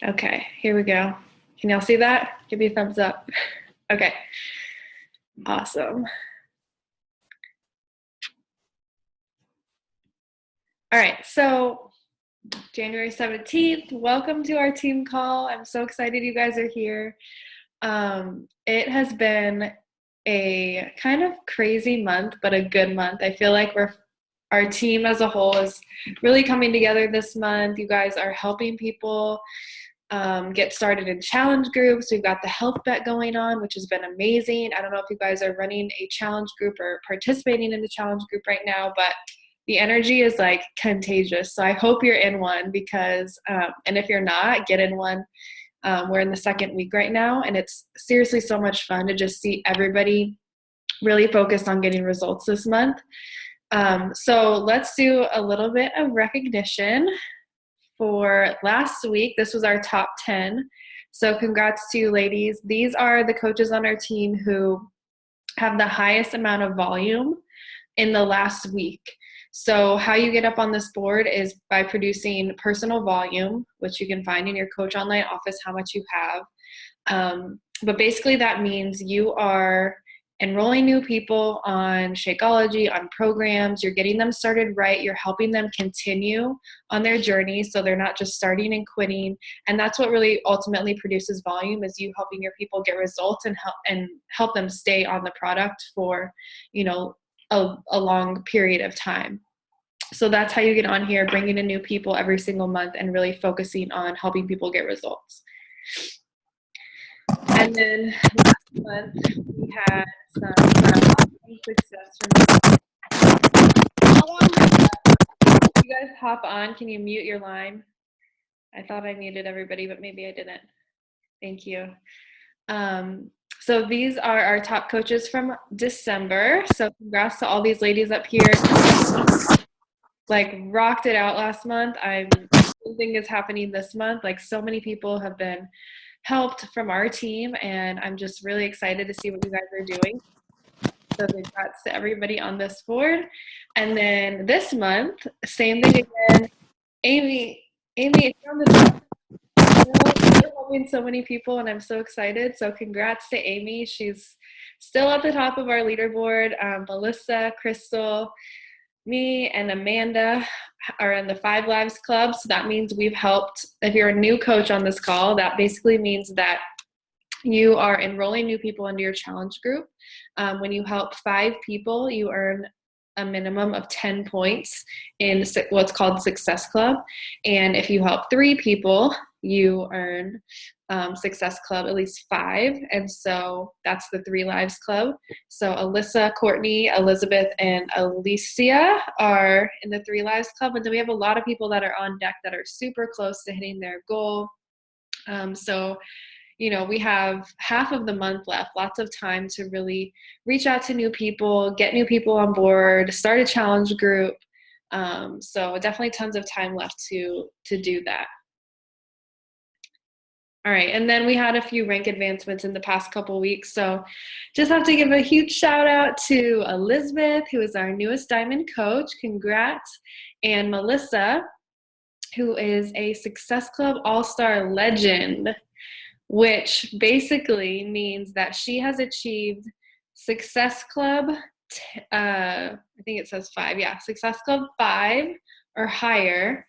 Okay, here we go. Can y'all see that? Give me a thumbs up. Okay, awesome. All right, so January 17th, welcome to our team call. I'm so excited you guys are here. It has been a kind of crazy month, but a good month. I feel like our team as a whole is really coming together this month. You guys are helping people get started in challenge groups. We've got the health bet going on, which has been amazing. I don't know if you guys are running a challenge group or participating in the challenge group right now, but the energy is like contagious. So I hope you're in one because, and if you're not, get in one. We're in the second week right now, and it's seriously so much fun to just see everybody really focused on getting results this month. So let's do a little bit of recognition. For last week, this was our top 10. So congrats to you ladies. These are the coaches on our team who have the highest amount of volume in the last week. So how you get up on this board is by producing personal volume, which you can find in your Coach Online office how much you have. But basically that means you are enrolling new people on Shakeology, on programs, you're getting them started right, you're helping them continue on their journey so they're not just starting and quitting. And that's what really ultimately produces volume, is you helping your people get results and help them stay on the product for, a long period of time. So that's how you get on here, bringing in new people every single month and really focusing on helping people get results. And then last month we had some success from you guys hop on. Can you mute your line? I thought I muted everybody, but maybe I didn't. Thank you. So these are our top coaches from December. So congrats to all these ladies up here. Like rocked it out last month. Something is happening this month. Like so many people have been helped from our team, and I'm just really excited to see what you guys are doing. So congrats to everybody on this board. And then this month, same thing again. Amy, it's on the top. You're helping so many people, and I'm so excited. So congrats to Amy. She's still at the top of our leaderboard. Melissa, Crystal, me, and Amanda are in the 5 Lives Club. So that means we've helped, if you're a new coach on this call, that basically means that you are enrolling new people into your challenge group. When you help 5 people, you earn a minimum of 10 points in what's called Success Club. And if you help 3 people, you earn Success Club at least 5. And so that's the 3 Lives Club. So Alyssa, Courtney, Elizabeth, and Alicia are in the 3 Lives Club. And then we have a lot of people that are on deck that are super close to hitting their goal. We have half of the month left, lots of time to really reach out to new people, get new people on board, start a challenge group. So definitely tons of time left to do that. All right, and then we had a few rank advancements in the past couple weeks. So just have to give a huge shout out to Elizabeth, who is our newest Diamond coach. Congrats. And Melissa, who is a Success Club All-Star legend, which basically means that she has achieved Success Club, I think it says 5, Success Club 5 or higher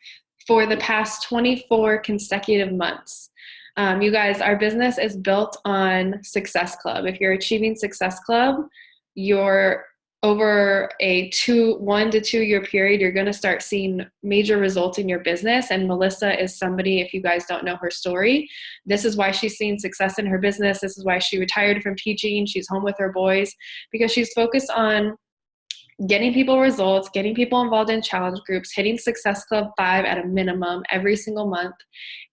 for the past 24 consecutive months. You guys, our business is built on Success Club. If you're achieving Success Club, you're over a 1 to 2 year period, you're going to start seeing major results in your business. And Melissa is somebody, if you guys don't know her story, this is why she's seen success in her business. This is why she retired from teaching. She's home with her boys because she's focused on getting people results, getting people involved in challenge groups, hitting Success Club 5 at a minimum every single month,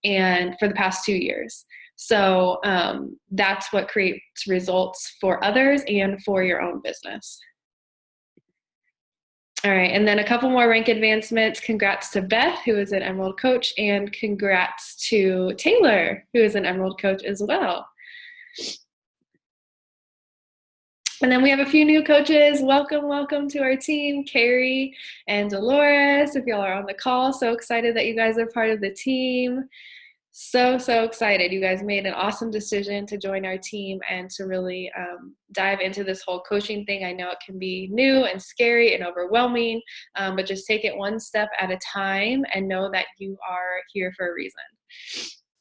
and for the past 2 years. So that's what creates results for others and for your own business. All right, and then a couple more rank advancements. Congrats to Beth, who is an Emerald coach, and congrats to Taylor, who is an Emerald coach as well. And then we have a few new coaches. Welcome to our team, Carrie and Dolores, if y'all are on the call. So excited that you guys are part of the team. So, so excited. You guys made an awesome decision to join our team and to really dive into this whole coaching thing. I know it can be new and scary and overwhelming, but just take it one step at a time and know that you are here for a reason.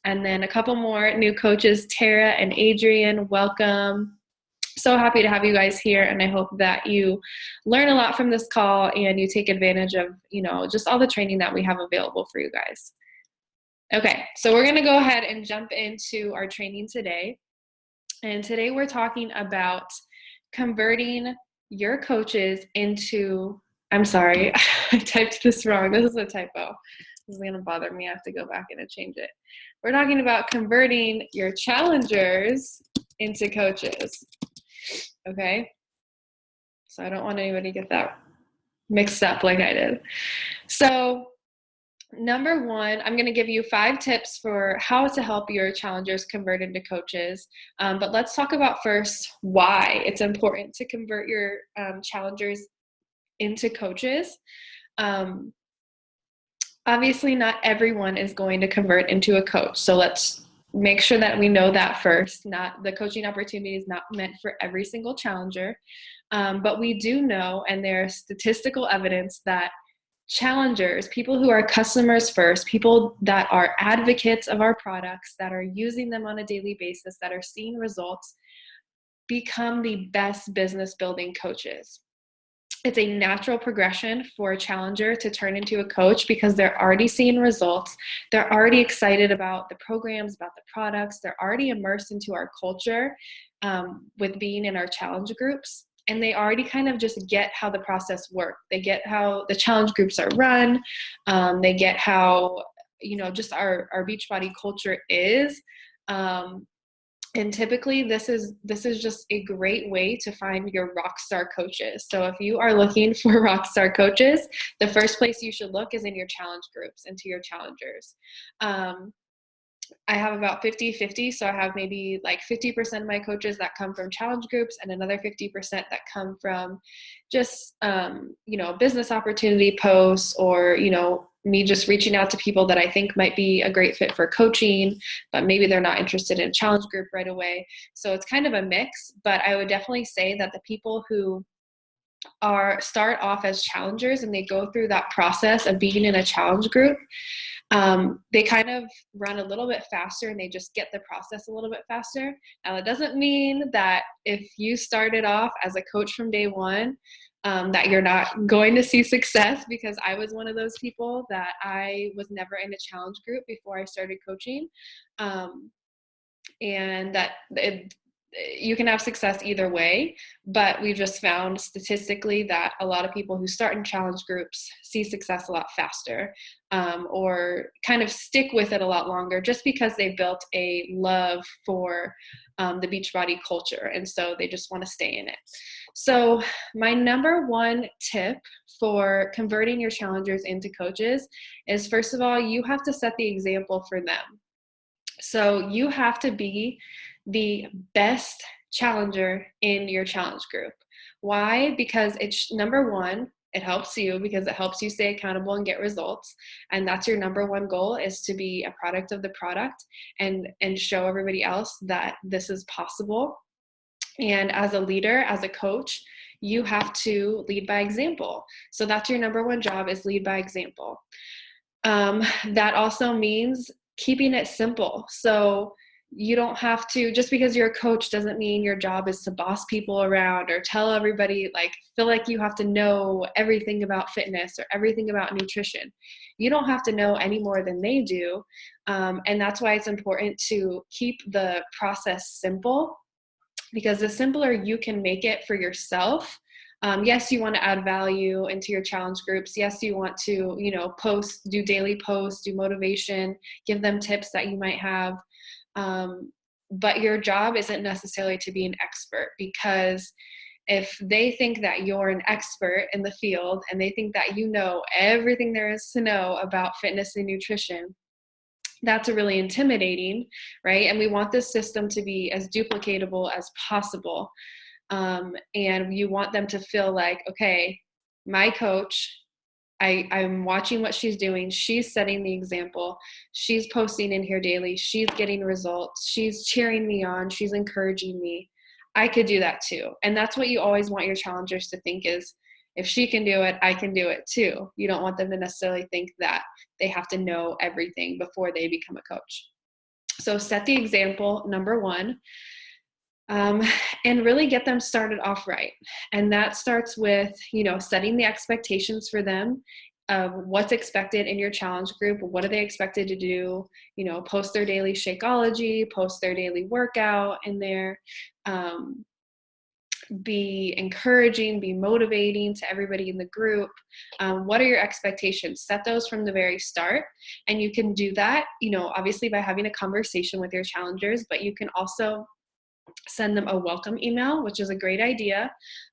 And then a couple more new coaches, Tara and Adrian, welcome. So happy to have you guys here, and I hope that you learn a lot from this call and you take advantage of, just all the training that we have available for you guys. Okay, so we're going to go ahead and jump into our training today. And today we're talking about converting your coaches into, I'm sorry, I typed this wrong. This is a typo. This is going to bother me. I have to go back in and change it. We're talking about converting your challengers into coaches. Okay? So I don't want anybody to get that mixed up like I did. So number one, I'm going to give you 5 tips for how to help your challengers convert into coaches. But let's talk about first why it's important to convert your challengers into coaches. Obviously, not everyone is going to convert into a coach. So let's make sure that we know that first. Not the coaching opportunity is not meant for every single challenger. But we do know, and there's statistical evidence that challengers, people who are customers first, people that are advocates of our products, that are using them on a daily basis, that are seeing results, become the best business building coaches. It's a natural progression for a challenger to turn into a coach because they're already seeing results. They're already excited about the programs, about the products. They're already immersed into our culture with being in our challenge groups. And they already kind of just get how the process works. They get how the challenge groups are run. They get how, just our Beachbody culture is. And typically this is just a great way to find your rock star coaches. So if you are looking for rock star coaches, the first place you should look is in your challenge groups, into your challengers. I have about 50-50. So I have maybe like 50% of my coaches that come from challenge groups and another 50% that come from just, business opportunity posts or, me just reaching out to people that I think might be a great fit for coaching, but maybe they're not interested in a challenge group right away. So it's kind of a mix, but I would definitely say that the people who start off as challengers and they go through that process of being in a challenge group, they kind of run a little bit faster and they just get the process a little bit faster. Now, it doesn't mean that if you started off as a coach from day one, that you're not going to see success, because I was one of those people that I was never in a challenge group before I started coaching. And that you can have success either way, but we've just found statistically that a lot of people who start in challenge groups see success a lot faster, or kind of stick with it a lot longer, just because they built a love for the Beachbody culture, and so they just want to stay in it. So my number one tip for converting your challengers into coaches is, first of all, you have to set the example for them. So you have to be the best challenger in your challenge group. Why? Because it's number one, it helps you because it helps you stay accountable and get results. And that's your number one goal, is to be a product of the product and show everybody else that this is possible. And as a leader, as a coach, you have to lead by example. So that's your number one job, is lead by example. That also means keeping it simple. So you don't have to, just because you're a coach doesn't mean your job is to boss people around or tell everybody, feel like you have to know everything about fitness or everything about nutrition. You don't have to know any more than they do. And that's why it's important to keep the process simple, because the simpler you can make it for yourself. Yes, you want to add value into your challenge groups. Yes, you want to, do daily posts, do motivation, give them tips that you might have. But your job isn't necessarily to be an expert, because if they think that you're an expert in the field and they think that you know everything there is to know about fitness and nutrition, that's really intimidating, right? And we want this system to be as duplicatable as possible. And you want them to feel like, okay, my coach I'm watching what she's doing. She's setting the example. She's posting in here daily. She's getting results. She's cheering me on. She's encouraging me. I could do that too. And that's what you always want your challengers to think is, if she can do it, I can do it too. You don't want them to necessarily think that they have to know everything before they become a coach. So set the example, number one, and really get them started off right. And that starts with, setting the expectations for them of what's expected in your challenge group. What are they expected to do? Post their daily Shakeology, post their daily workout in there. Be encouraging, be motivating to everybody in the group. What are your expectations? Set those from the very start. And you can do that, obviously by having a conversation with your challengers, but you can also send them a welcome email, which is a great idea,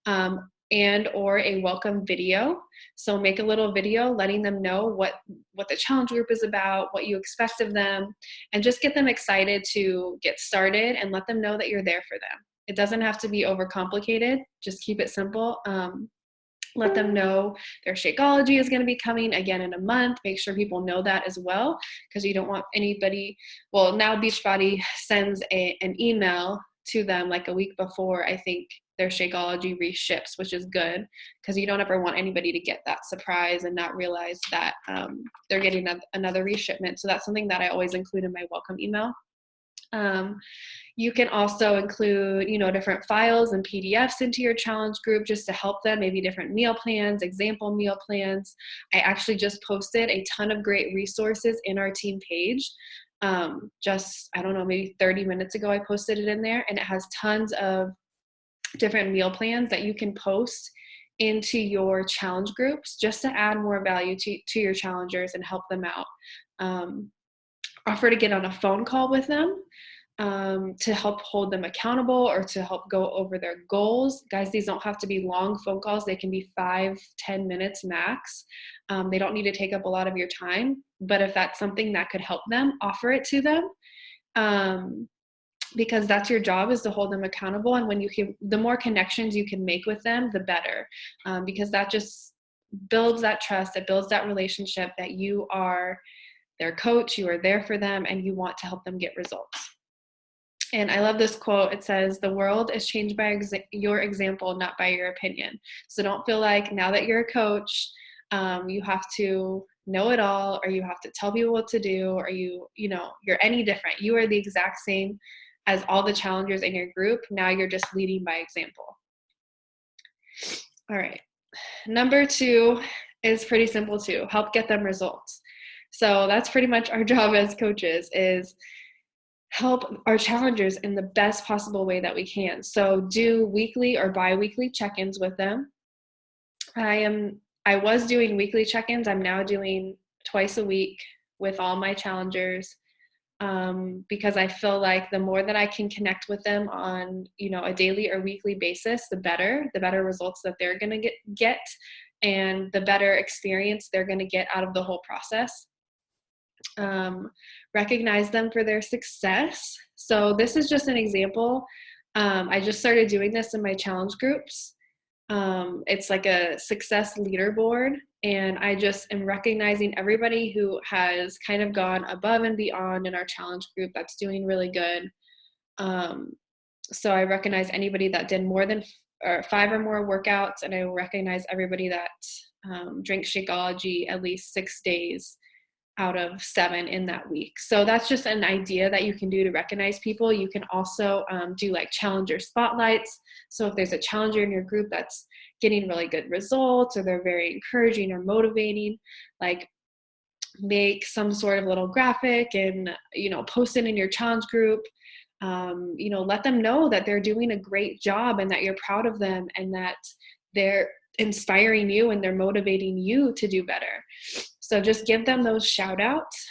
and or a welcome video. So make a little video letting them know what the challenge group is about, what you expect of them, and just get them excited to get started and let them know that you're there for them. It doesn't have to be overcomplicated. Just keep it simple. Let them know their Shakeology is going to be coming again in a month. Make sure people know that as well, because you don't want anybody, well, now Beachbody sends an email to them like a week before, I think, their Shakeology reships, which is good, because you don't ever want anybody to get that surprise and not realize that they're getting another reshipment. So that's something that I always include in my welcome email. You can also include, different files and PDFs into your challenge group just to help them, maybe different meal plans, example meal plans. I actually just posted a ton of great resources in our team page. Just, I don't know, maybe 30 minutes ago, I posted it in there, and it has tons of different meal plans that you can post into your challenge groups just to add more value to your challengers and help them out. Offer to get on a phone call with them to help hold them accountable or to help go over their goals. Guys, these don't have to be long phone calls. They can be 5-10 minutes max. They don't need to take up a lot of your time, but if that's something that could help them, offer it to them. Because that's your job, is to hold them accountable. And when the more connections you can make with them, the better, because that just builds that trust. It builds that relationship that you are their coach, you are there for them, and you want to help them get results. And I love this quote. It says, "The world is changed by your example, not by your opinion." So don't feel like now that you're a coach, you have to know it all, or you have to tell people what to do, or you're any different. You are the exact same as all the challengers in your group. Now you're just leading by example. All right. Number 2 is pretty simple too. Help get them results. So that's pretty much our job as coaches, is help our challengers in the best possible way that we can. So do weekly or bi-weekly check-ins with them. I was doing weekly check-ins. I'm now doing twice a week with all my challengers, because I feel like the more that I can connect with them on, a daily or weekly basis, the better results that they're going to get, and the better experience they're going to get out of the whole process. Recognize them for their success. So this is just an example. I just started doing this in my challenge groups. It's like a success leaderboard, and I just am recognizing everybody who has kind of gone above and beyond in our challenge group that's doing really good. So I recognize anybody that did more than 5 or more workouts, and I recognize everybody that drank Shakeology at least 6 days out of 7 in that week. So that's just an idea that you can do to recognize people. You can also do like challenger spotlights. So if there's a challenger in your group that's getting really good results, or they're very encouraging or motivating, like make some sort of little graphic and, post it in your challenge group. Let them know that they're doing a great job and that you're proud of them, and that they're inspiring you and they're motivating you to do better. So just give them those shout outs.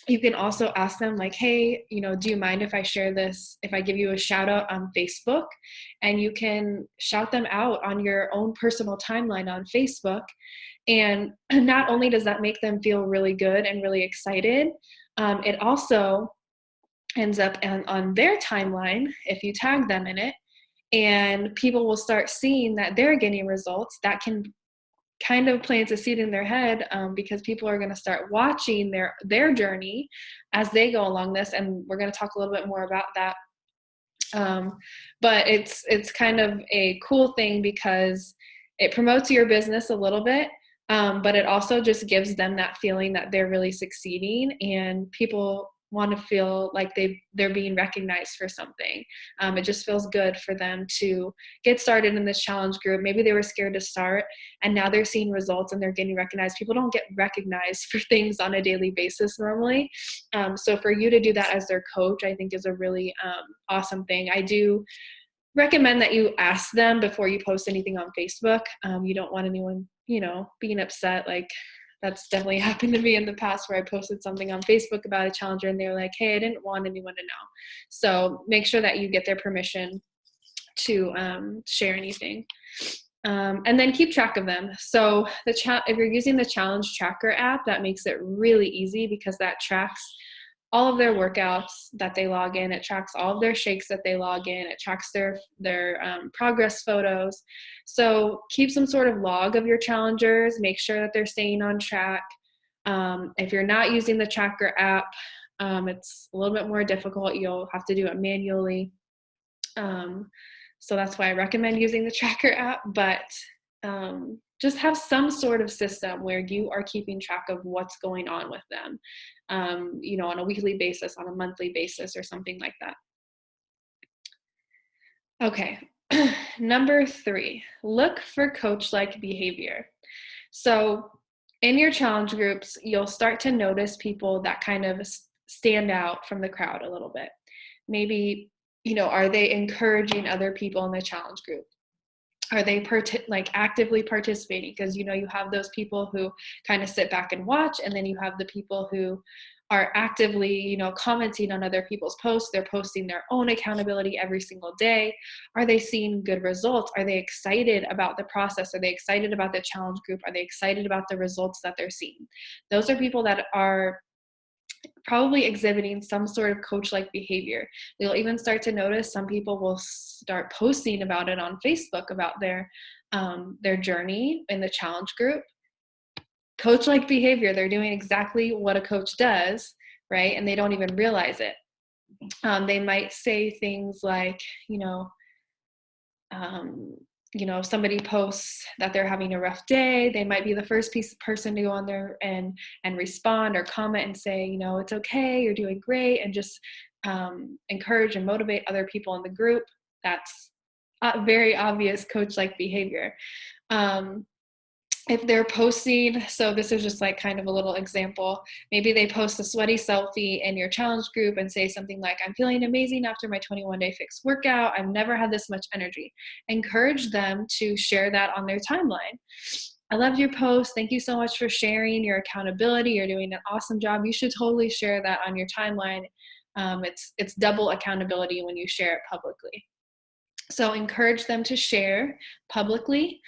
You can also ask them like, hey, do you mind if I share this, if I give you a shout out on Facebook? And you can shout them out on your own personal timeline on Facebook. And not only does that make them feel really good and really excited, it also ends up on their timeline if you tag them in it. And people will start seeing that they're getting results. That can kind of plants a seed in their head, because people are going to start watching their journey as they go along this, and we're going to talk a little bit more about that. But it's kind of a cool thing because it promotes your business a little bit, but it also just gives them that feeling that they're really succeeding, and people want to feel like they're being recognized for something. It just feels good for them to get started in this challenge group. Maybe they were scared to start, and now they're seeing results and they're getting recognized. People don't get recognized for things on a daily basis normally. So for you to do that as their coach, I think is a really awesome thing. I do recommend that you ask them before you post anything on Facebook. You don't want anyone, being upset. Like, that's definitely happened to me in the past where I posted something on Facebook about a challenger and they were like, hey, I didn't want anyone to know. So make sure that you get their permission to share anything. And then keep track of them. So if you're using the Challenge Tracker app, that makes it really easy because that tracks all of their workouts that they log in. It tracks all of their shakes that they log in. It tracks their progress photos. So keep some sort of log of your challengers. Make sure that they're staying on track. If you're not using the tracker app, it's a little bit more difficult. You'll have to do it manually. So that's why I recommend using the tracker app, but just have some sort of system where you are keeping track of what's going on with them, on a weekly basis, on a monthly basis, or something like that. Okay. Number 3, look for coach-like behavior. So in your challenge groups, you'll start to notice people that kind of stand out from the crowd a little bit. Maybe, are they encouraging other people in the challenge group? Are they actively participating? Because, you have those people who kind of sit back and watch, and then you have the people who are actively, commenting on other people's posts. They're posting their own accountability every single day. Are they seeing good results? Are they excited about the process? Are they excited about the challenge group? Are they excited about the results that they're seeing? Those are people that are probably exhibiting some sort of coach-like behavior. You'll even start to notice some people will start posting about it on Facebook, about their journey in the challenge group. Coach-like behavior, they're doing exactly what a coach does, right? And they don't even realize it. They might say things like, if somebody posts that they're having a rough day, they might be the first person to go on there and respond or comment and say, it's okay, you're doing great, and just encourage and motivate other people in the group. That's very obvious coach-like behavior. If they're posting, so this is just like kind of a little example, maybe they post a sweaty selfie in your challenge group and say something like, I'm feeling amazing after my 21-day fixed workout. I've never had this much energy. Encourage them to share that on their timeline. I loved your post. Thank you so much for sharing your accountability. You're doing an awesome job. You should totally share that on your timeline. It's double accountability when you share it publicly. So encourage them to share publicly.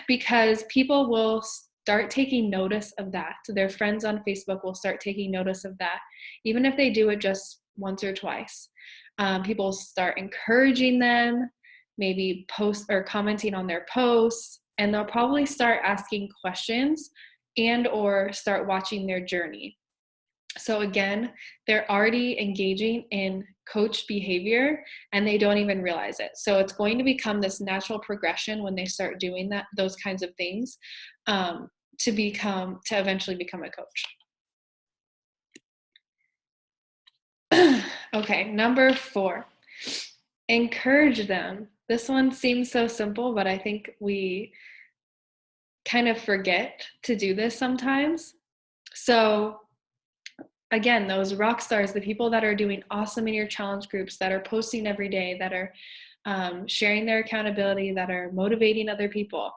Because people will start taking notice of that. So their friends on Facebook will start taking notice of that, even if they do it just once or twice. People start encouraging them, maybe post or commenting on their posts, and they'll probably start asking questions and or start watching their journey. So again, they're already engaging in coach behavior and they don't even realize it. So it's going to become this natural progression when they start doing those kinds of things, to eventually become a coach. Okay, number 4, encourage them. This one seems so simple, but I think we kind of forget to do this sometimes. So again, those rock stars, the people that are doing awesome in your challenge groups, that are posting every day, that are sharing their accountability, that are motivating other people,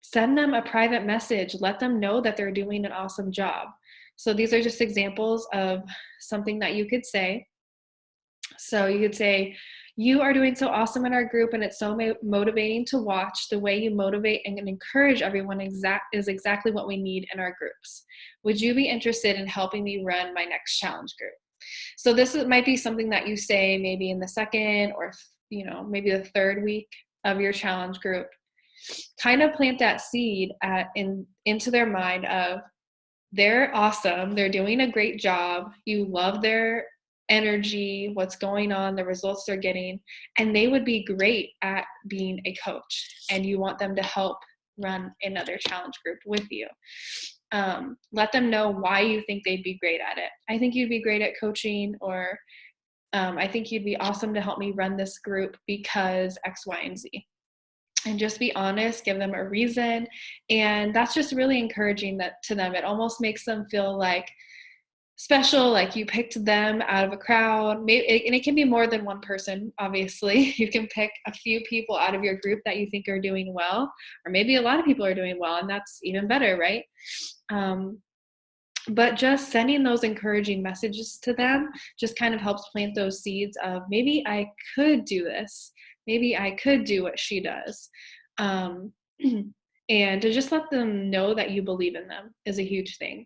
send them a private message. Let them know that they're doing an awesome job. So these are just examples of something that you could say. So you could say, you are doing so awesome in our group, and it's so motivating to watch. The way you motivate and encourage everyone is exactly what we need in our groups. Would you be interested in helping me run my next challenge group? So this might be something that you say maybe in the second or maybe the third week of your challenge group. kind of plant that seed into their mind of they're awesome, they're doing a great job, you love their energy, what's going on, the results they're getting, and they would be great at being a coach, and you want them to help run another challenge group with you. Let them know why you think they'd be great at it. I think you'd be great at coaching, or I think you'd be awesome to help me run this group because X, Y, and Z. And just be honest, give them a reason. And that's just really encouraging that to them. It almost makes them feel like special, like you picked them out of a crowd. Maybe, and it can be more than one person, obviously. You can pick a few people out of your group that you think are doing well, or maybe a lot of people are doing well, and that's even better, right? But just sending those encouraging messages to them just kind of helps plant those seeds of maybe I could do this. Maybe I could do what she does. And to just let them know that you believe in them is a huge thing.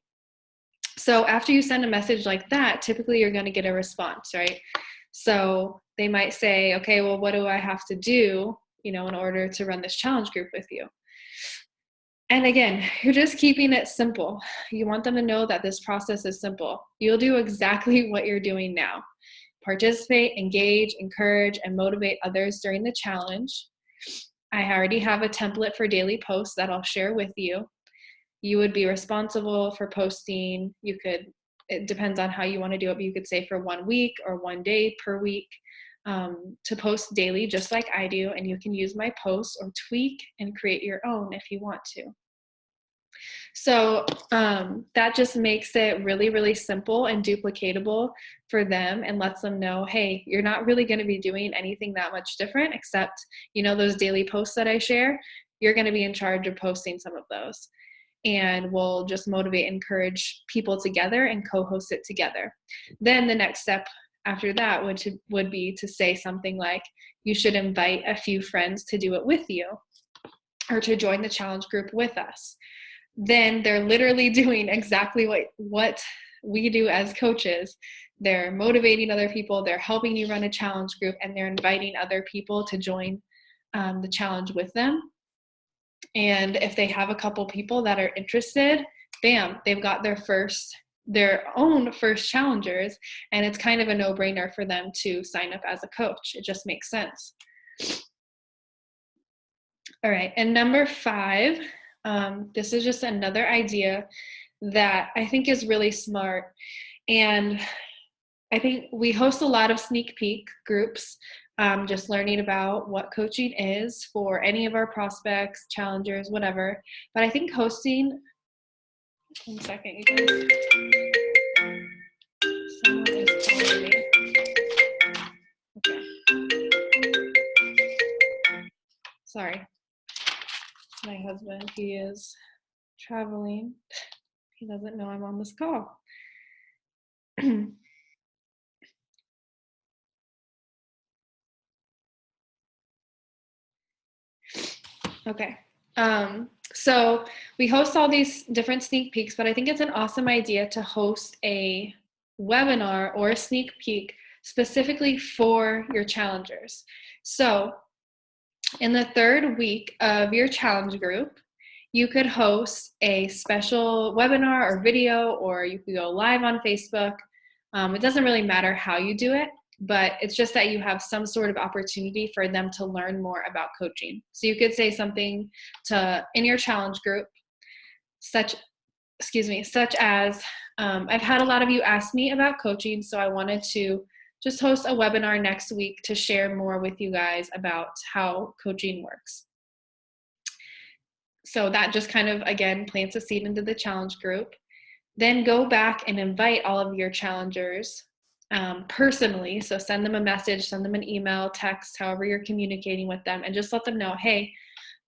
So after you send a message like that, typically you're going to get a response, right? So they might say, okay, well, what do I have to do, in order to run this challenge group with you? And again, you're just keeping it simple. You want them to know that this process is simple. You'll do exactly what you're doing now. Participate, engage, encourage, and motivate others during the challenge. I already have a template for daily posts that I'll share with you. You would be responsible for posting. It depends on how you want to do it, but you could say for 1 week or 1 day per week to post daily, just like I do. And you can use my posts or tweak and create your own if you want to. So that just makes it really, really simple and duplicatable for them, and lets them know, hey, you're not really going to be doing anything that much different except, those daily posts that I share. You're going to be in charge of posting some of those. And we'll just motivate and encourage people together and co-host it together. Then the next step after that would be to say something like, you should invite a few friends to do it with you, or to join the challenge group with us. Then they're literally doing exactly what we do as coaches. They're motivating other people, they're helping you run a challenge group, and they're inviting other people to join the challenge with them. And if they have a couple people that are interested, bam, they've got their own first challengers, and it's kind of a no-brainer for them to sign up as a coach. It just makes sense. All right, and number 5, this is just another idea that I think is really smart. And I think we host a lot of sneak peek groups, just learning about what coaching is for any of our prospects, challengers, whatever. But I think hosting, 1 second, you guys. Someone is calling me. Okay. Sorry. My husband, he is traveling. He doesn't know I'm on this call. Okay. So we host all these different sneak peeks, but I think it's an awesome idea to host a webinar or a sneak peek specifically for your challengers. So in the 3rd week of your challenge group, you could host a special webinar or video, or you could go live on Facebook. It doesn't really matter how you do it, but it's just that you have some sort of opportunity for them to learn more about coaching. So you could say something in your challenge group, such as, I've had a lot of you ask me about coaching, so I wanted to just host a webinar next week to share more with you guys about how coaching works. So that just kind of, again, plants a seed into the challenge group. Then go back and invite all of your challengers personally. So send them a message, send them an email, text, however you're communicating with them, and just let them know, hey,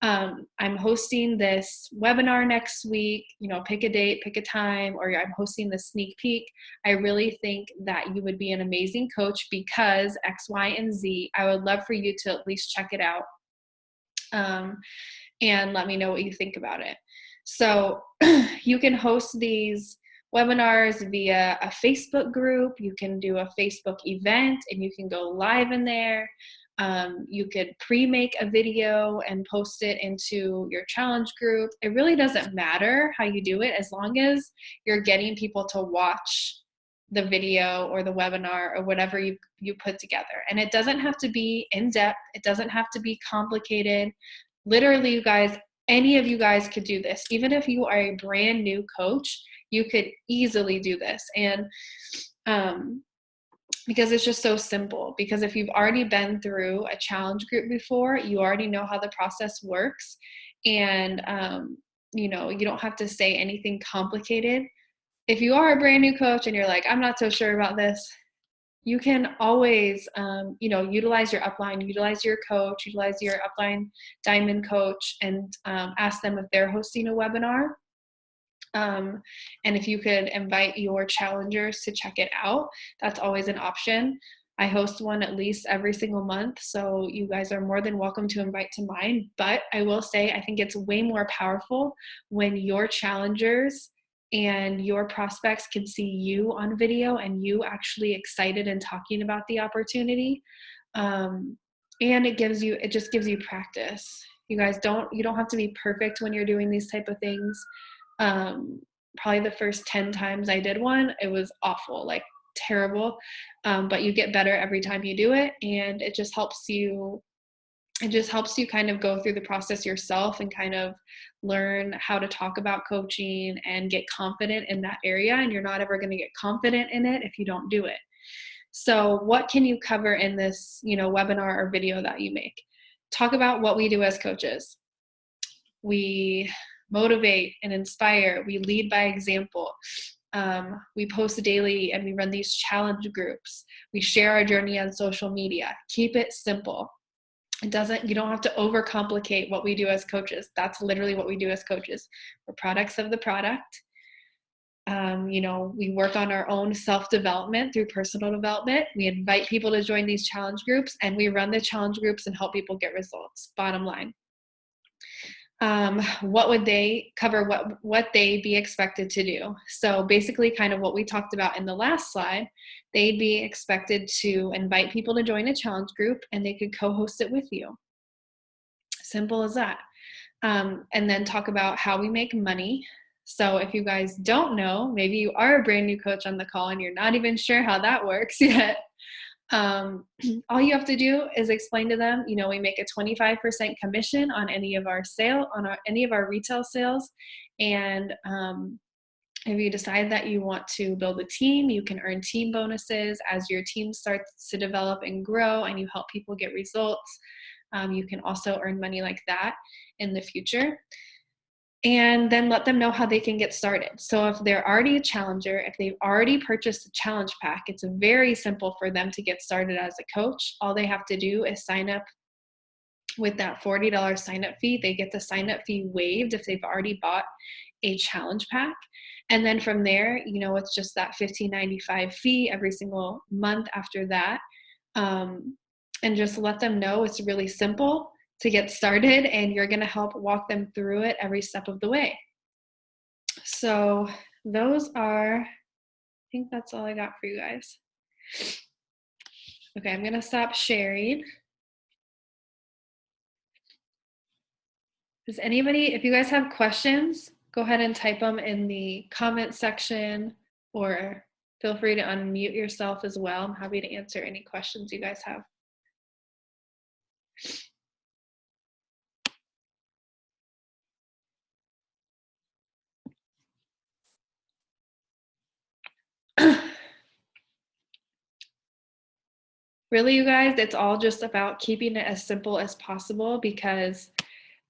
I'm hosting this webinar next week, pick a date, pick a time, or I'm hosting this sneak peek. I really think that you would be an amazing coach because X, Y, and Z. I would love for you to at least check it out and let me know what you think about it. So you can host these webinars via a Facebook group. You can do a Facebook event and you can go live in there. You could pre-make a video and post it into your challenge group. It really doesn't matter how you do it, as long as you're getting people to watch the video or the webinar or whatever you put together. And it doesn't have to be in depth. It doesn't have to be complicated. Literally, you guys, any of you guys could do this. Even if you are a brand new coach, you could easily do this. And because it's just so simple. Because if you've already been through a challenge group before, you already know how the process works. And, you don't have to say anything complicated. If you are a brand new coach and you're like, I'm not so sure about this, you can always, utilize your upline, utilize your coach, utilize your upline diamond coach, and ask them if they're hosting a webinar. And if you could invite your challengers to check it out, that's always an option. I host one at least every single month, so you guys are more than welcome to invite to mine. But I will say, I think it's way more powerful when your challengers and your prospects can see you on video and you actually excited and talking about the opportunity. And it just gives you practice. You guys you don't have to be perfect when you're doing these type of things. Probably the first 10 times I did one, it was awful, like terrible. But you get better every time you do it. And it just helps you kind of go through the process yourself and kind of learn how to talk about coaching and get confident in that area. And you're not ever going to get confident in it if you don't do it. So what can you cover in this, webinar or video that you make? Talk about what we do as coaches. We motivate and inspire. We lead by example. We post daily and we run these challenge groups. We share our journey on social media. Keep it simple. You don't have to overcomplicate what we do as coaches. That's literally what we do as coaches. We're products of the product. We work on our own self-development through personal development. We invite people to join these challenge groups, and we run the challenge groups and help people get results. Bottom line. What would they cover? What they be expected to do? So basically kind of what we talked about in the last slide, they'd be expected to invite people to join a challenge group, and they could co-host it with you. Simple as that. And then talk about how we make money. So if you guys don't know, maybe you are a brand new coach on the call and you're not even sure how that works yet. All you have to do is explain to them, we make a 25% commission on any of our any of our retail sales. And if you decide that you want to build a team, you can earn team bonuses as your team starts to develop and grow and you help people get results. You can also earn money like that in the future. And then let them know how they can get started. So if they're already a challenger, if they've already purchased a challenge pack, it's very simple for them to get started as a coach. All they have to do is sign up with that $40 sign-up fee. They get the sign-up fee waived if they've already bought a challenge pack. And then from there, it's just that $15.95 fee every single month after that. And just let them know it's really simple to get started, and you're going to help walk them through it every step of the way. So I think that's all I got for you guys. Okay, I'm going to stop sharing. Does anybody, if you guys have questions, go ahead and type them in the comment section, or feel free to unmute yourself as well. I'm happy to answer any questions you guys have. Really, you guys, it's all just about keeping it as simple as possible, because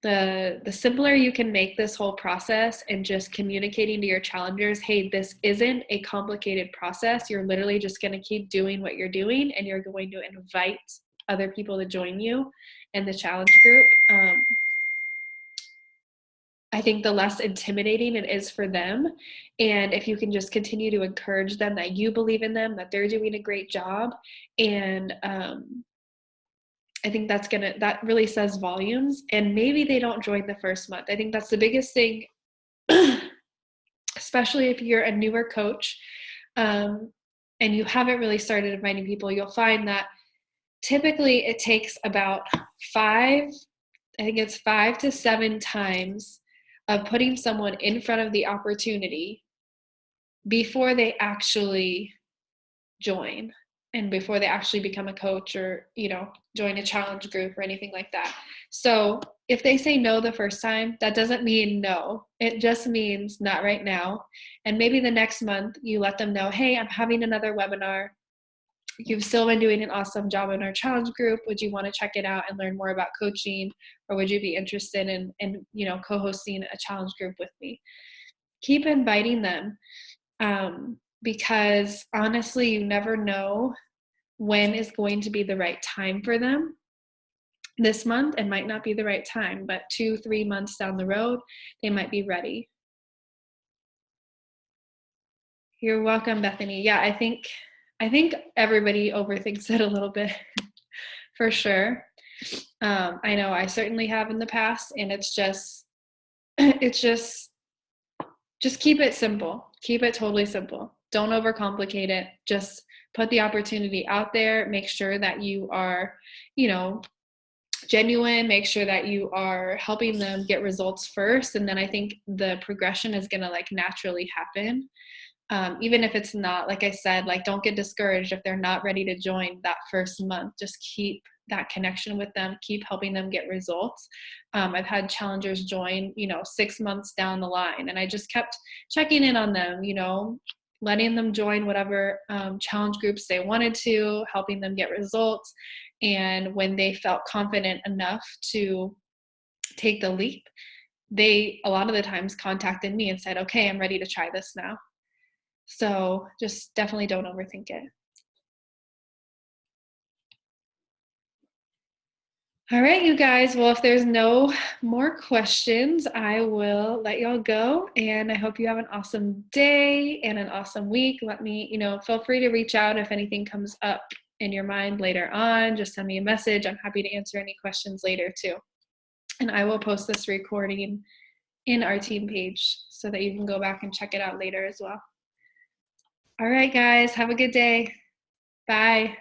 the simpler you can make this whole process and just communicating to your challengers, hey, this isn't a complicated process. You're literally just going to keep doing what you're doing, and you're going to invite other people to join you in the challenge group. I think the less intimidating it is for them. And if you can just continue to encourage them that you believe in them, that they're doing a great job. And I think that really says volumes. And maybe they don't join the first month. I think that's the biggest thing, especially if you're a newer coach and you haven't really started inviting people. You'll find that typically it takes about I think it's 5 to 7 times of putting someone in front of the opportunity before they actually join and before they actually become a coach or, join a challenge group or anything like that. So if they say no the first time, that doesn't mean no. It just means not right now. And maybe the next month you let them know, hey, I'm having another webinar. You've still been doing an awesome job in our challenge group. Would you want to check it out and learn more about coaching? Or would you be interested in co-hosting a challenge group with me? Keep inviting them. Because honestly, you never know when is going to be the right time for them. This month, it might not be the right time, but 2-3 months down the road, they might be ready. You're welcome, Bethany. Yeah, I think everybody overthinks it a little bit, for sure. I know I certainly have in the past, and it's just keep it simple. Keep it totally simple. Don't overcomplicate it. Just put the opportunity out there. Make sure that you are, genuine. Make sure that you are helping them get results first. And then I think the progression is going to naturally happen. Even if it's not, like I said, don't get discouraged if they're not ready to join that first month. Just keep that connection with them, keep helping them get results. I've had challengers join, 6 months down the line, and I just kept checking in on them, letting them join whatever challenge groups they wanted to, helping them get results. And when they felt confident enough to take the leap, they a lot of the times contacted me and said, okay, I'm ready to try this now. So just definitely don't overthink it. All right, you guys. Well, if there's no more questions, I will let y'all go. And I hope you have an awesome day and an awesome week. Let me, feel free to reach out if anything comes up in your mind later on. Just send me a message. I'm happy to answer any questions later too. And I will post this recording in our team page so that you can go back and check it out later as well. All right, guys. Have a good day. Bye.